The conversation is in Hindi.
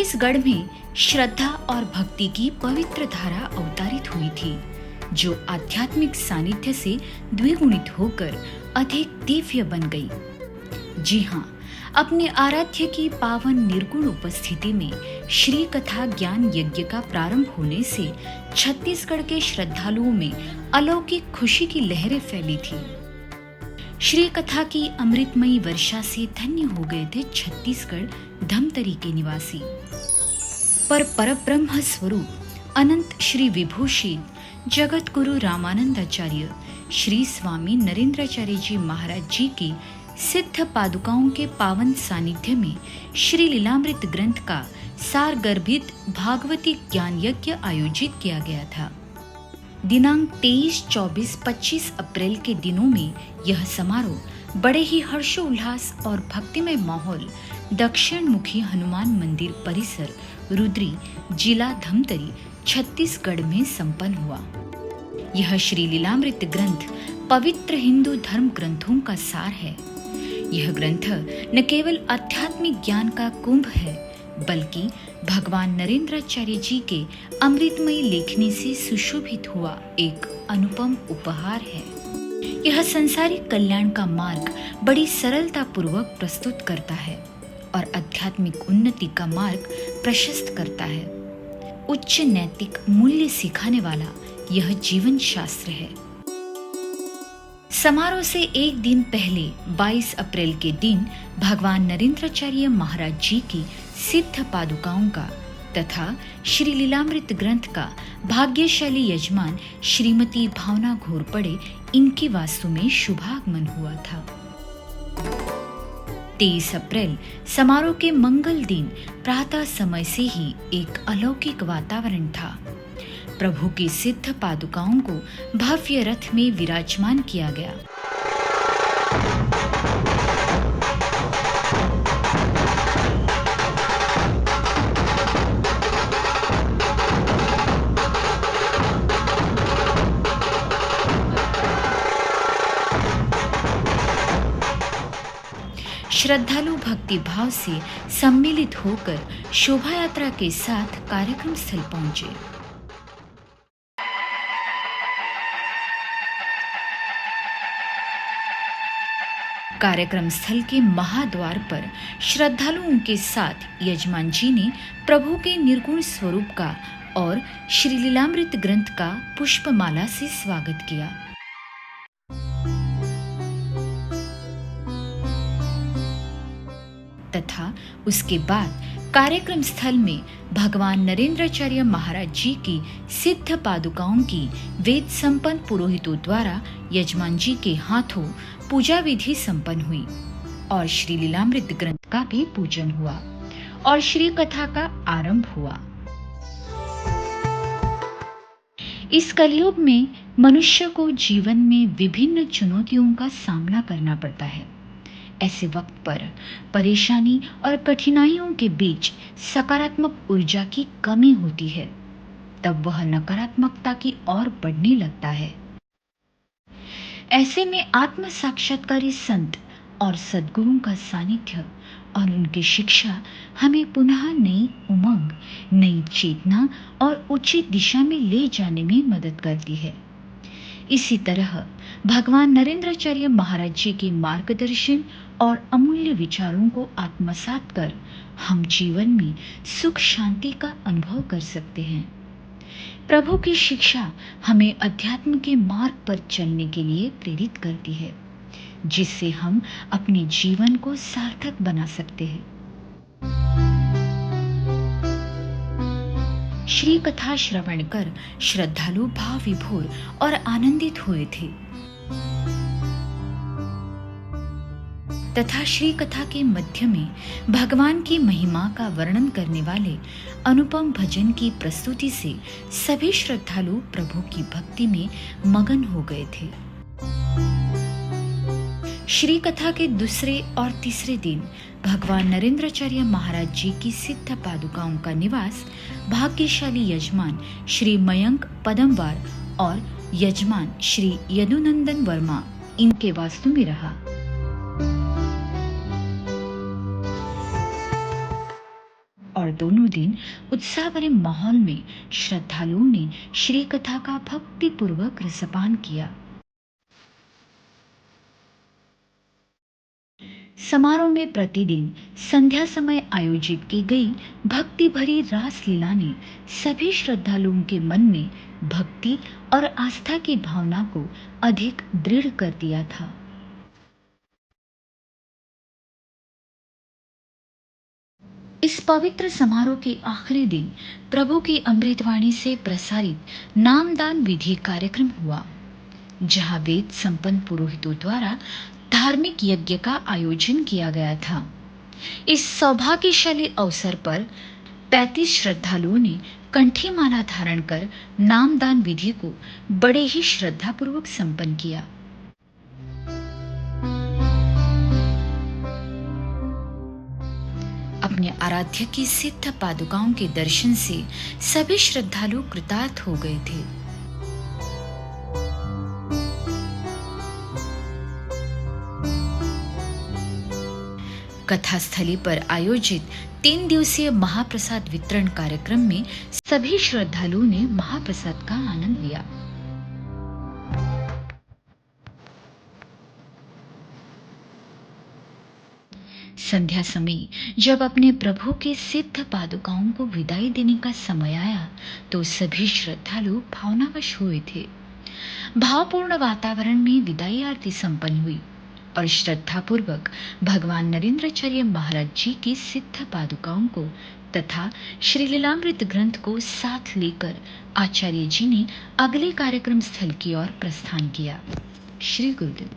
छत्तीसगढ़ में श्रद्धा और भक्ति की पवित्र धारा अवतारित हुई थी, जो आध्यात्मिक सानिध्य से द्विगुणित होकर अधिक दिव्य बन गई। जी हाँ, अपने आराध्य की पावन निर्गुण उपस्थिति में श्री कथा ज्ञान यज्ञ का प्रारंभ होने से छत्तीसगढ़ के श्रद्धालुओं में अलौकिक खुशी की लहरें फैली थी। श्री कथा की अमृतमयी वर्षा से धन्य हो गए थे छत्तीसगढ़ धमतरी के निवासी। पर परब्रह्म स्वरूप अनंत श्री विभूषित जगत गुरु रामानंदाचार्य श्री स्वामी नरेंद्राचार्य जी महाराज जी की सिद्ध पादुकाओं के पावन सानिध्य में श्री लीलामृत ग्रंथ का सारगर्भित भागवती ज्ञान यज्ञ आयोजित किया गया था। दिनांक 23, 24, 25 अप्रैल के दिनों में यह समारोह बड़े ही हर्षोल्लास और भक्तिमय माहौल दक्षिण मुखी हनुमान मंदिर परिसर, रुद्री, जिला धमतरी, छत्तीसगढ़ में संपन्न हुआ। यह श्री लीलामृत ग्रंथ पवित्र हिंदू धर्म ग्रंथों का सार है। यह ग्रंथ न केवल आध्यात्मिक ज्ञान का कुंभ है, बल्कि भगवान नरेंद्राचार्य जी के अमृतमयी लेखनी से सुशोभित हुआ एक अनुपम उपहार है। यह संसारिक कल्याण का मार्ग बड़ी सरलता पूर्वक प्रस्तुत करता है और आध्यात्मिक उन्नति का मार्ग प्रशस्त करता है। उच्च नैतिक मूल्य सिखाने वाला यह जीवन शास्त्र है। समारोह से एक दिन पहले 22 अप्रैल के दिन भगवान नरेंद्राचार्य महाराज जी की सिद्ध पादुकाओं का तथा श्री लीलामृत ग्रंथ का भाग्यशाली यजमान श्रीमती भावना घोरपड़े इनकी वास्तु में शुभागमन हुआ था। 23 अप्रैल समारोह के मंगल दिन प्रातः समय से ही एक अलौकिक वातावरण था। प्रभु की सिद्ध पादुकाओं को भव्य रथ में विराजमान किया गया। श्रद्धालु भक्ति भाव से सम्मिलित होकर शोभा यात्रा के साथ कार्यक्रम स्थल पहुंचे। कार्यक्रम स्थल के महाद्वार पर श्रद्धालुओं के साथ यजमान जी ने प्रभु के निर्गुण स्वरूप का और श्री लीलामृत ग्रंथ का पुष्पमाला से स्वागत किया। तथा उसके बाद कार्यक्रम स्थल में भगवान नरेंद्राचार्य महाराज जी की सिद्ध पादुकाओं की वेद संपन्न पुरोहितों द्वारा यजमान जी के हाथों पूजा विधि संपन्न हुई और श्री लीलामृत ग्रंथ का भी पूजन हुआ और श्री कथा का आरंभ हुआ। इस कलयुग में मनुष्य को जीवन में विभिन्न चुनौतियों का सामना करना पड़ता है। ऐसे वक्त पर परेशानी और कठिनाइयों के बीच सकारात्मक ऊर्जा की कमी होती है, तब वह नकारात्मकता की ओर बढ़ने लगता है। ऐसे में आत्म साक्षात्कारी संत और सद्गुरुओं का सानिध्य और उनकी शिक्षा हमें पुनः नई उमंग, नई चेतना और उचित दिशा में ले जाने में मदद करती है। इसी तरह भगवान नरेंद्राचार्य महाराज जी के मार्गदर्शन और अमूल्य विचारों को आत्मसात कर हम जीवन में सुख शांति का अनुभव कर सकते हैं। प्रभु की शिक्षा हमें अध्यात्म के मार्ग पर चलने के लिए प्रेरित करती है, जिससे हम अपने जीवन को सार्थक बना सकते हैं। श्री कथा श्रवण कर श्रद्धालु भाव विभोर और आनंदित हुए थे तथा श्री कथा के मध्य में भगवान की महिमा का वर्णन करने वाले अनुपम भजन की प्रस्तुति से सभी श्रद्धालु प्रभु की भक्ति में मगन हो गए थे। श्री कथा के दूसरे और तीसरे दिन भगवान नरेंद्राचार्य महाराज जी की सिद्ध पादुकाओं का निवास भाग्यशाली यजमान श्री मयंक पदमवार और यजमान श्री यदुनंदन वर्मा इनके वास्तु में रहा। और दोनों दिन उत्साह भरे माहौल में श्रद्धालुओं ने श्री कथा का भक्तिपूर्वक रसपान किया। समारोह में प्रतिदिन संध्या समय आयोजित की गई भक्ति भरी रासलीला ने सभी श्रद्धालुओं के मन में भक्ति और आस्था की भावना को अधिक दृढ़ कर दिया था। इस पवित्र समारोह के आखिरी दिन प्रभु की अमृतवाणी से प्रसारित नामदान विधि कार्यक्रम हुआ, जहां वेद संपन्न पुरोहितों द्वारा धार्मिक यज्ञ का आयोजन किया गया था। इस सौभाग्यशाली अवसर पर 35 श्रद्धालुओं ने कंठी माला धारण कर नामदान विधि को बड़े ही श्रद्धापूर्वक संपन्न किया। अपने आराध्य की सिद्ध पादुकाओं के दर्शन से सभी श्रद्धालु कृतार्थ हो गए थे। कथास्थली पर आयोजित 3 दिवसीय महाप्रसाद वितरण कार्यक्रम में सभी श्रद्धालुओं ने महाप्रसाद का आनंद लिया। संध्या समय जब अपने प्रभु के सिद्ध पादुकाओं को विदाई देने का समय आया, तो सभी श्रद्धालु भावनावश हुए थे। भावपूर्ण वातावरण में विदाई आरती संपन्न हुई और श्रद्धापूर्वक भगवान नरेंद्राचार्य महाराज जी की सिद्ध पादुकाओं को तथा श्री लीलामृत ग्रंथ को साथ लेकर आचार्य जी ने अगले कार्यक्रम स्थल की ओर प्रस्थान किया। श्री गुरुदेव।